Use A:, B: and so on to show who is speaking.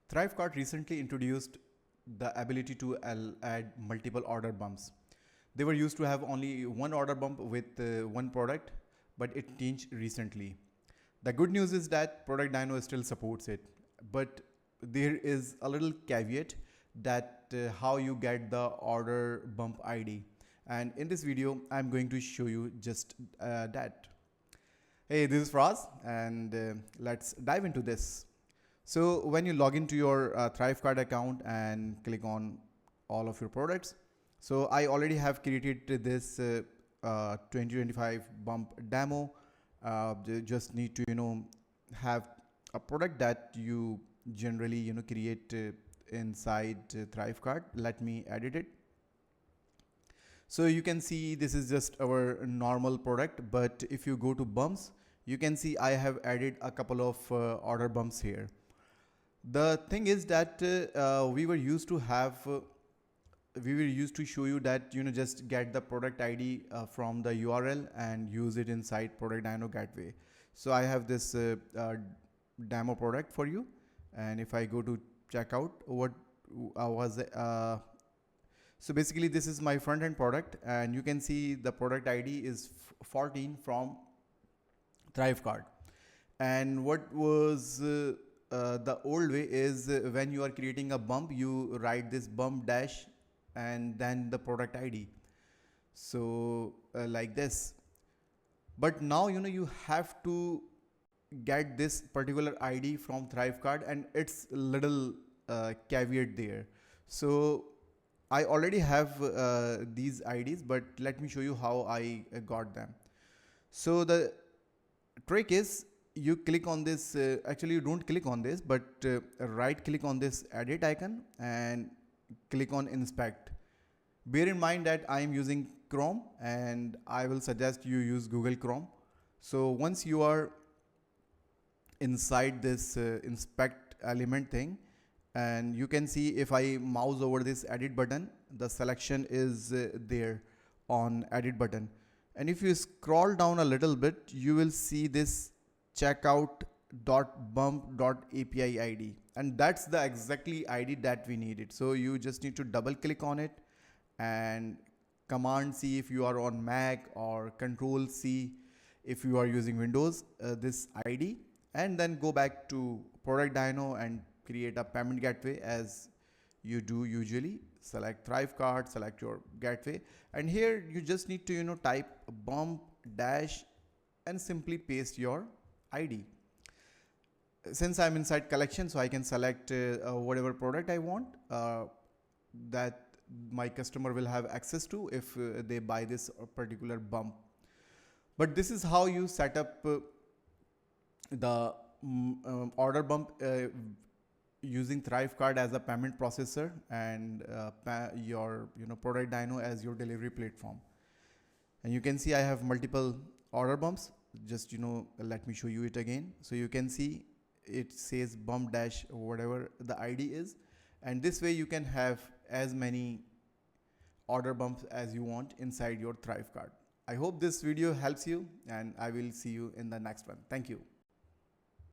A: ThriveCart recently introduced the ability to add multiple order bumps. They were used to have only one order bump with one product, but it changed recently. The good news is that ProductDyno still supports it, but there is a little caveat that how you get the order bump ID. And in this video, I'm going to show you just that. Hey, this is Fraz, and let's dive into this. So when you log into your ThriveCart account and click on all of your products, so I already have created this 2025 bump demo. Just need to have a product that you generally create inside ThriveCart. Let me edit it. So you can see this is just our normal product, but if you go to bumps, you can see I have added a couple of order bumps here. The thing is that we were used to show you that just get the product ID from the URL and use it inside ProductDyno gateway. So I have this demo product for you, and if I go to checkout, what was it? So basically this is my front end product, and you can see the product ID is 14 from ThriveCart. And what was the old way is when you are creating a bump, you write this bump dash and then the product ID. So like this. But now you have to get this particular ID from ThriveCart, and it's a little caveat there. So I already have these IDs, but let me show you how I got them. So the trick is you click on this, actually you don't click on this, but right click on this edit icon and click on inspect. Bear in mind that I am using Chrome, and I will suggest you use Google Chrome. So once you are inside this inspect element thing, and you can see if I mouse over this edit button, the selection is there on edit button. And if you scroll down a little bit, you will see this checkout.bump.api ID, and that's the exactly ID that we needed. So you just need to double click on it and Command C if you are on Mac, or Control C if you are using Windows, this ID, and then go back to ProductDyno and create a payment gateway as you do usually. Select ThriveCart, select your gateway, and here you just need to type bump dash and simply paste your ID. Since I'm inside collection, so I can select whatever product I want that my customer will have access to if they buy this particular bump. But this is how you set up the order bump using ThriveCart as a payment processor, and your ProductDyno as your delivery platform. And you can see I have multiple order bumps. Just let me show you it again. So you can see it says bump dash whatever the ID is, and this way you can have as many order bumps as you want inside your ThriveCart. I hope this video helps you, and I will see you in the next one. Thank you.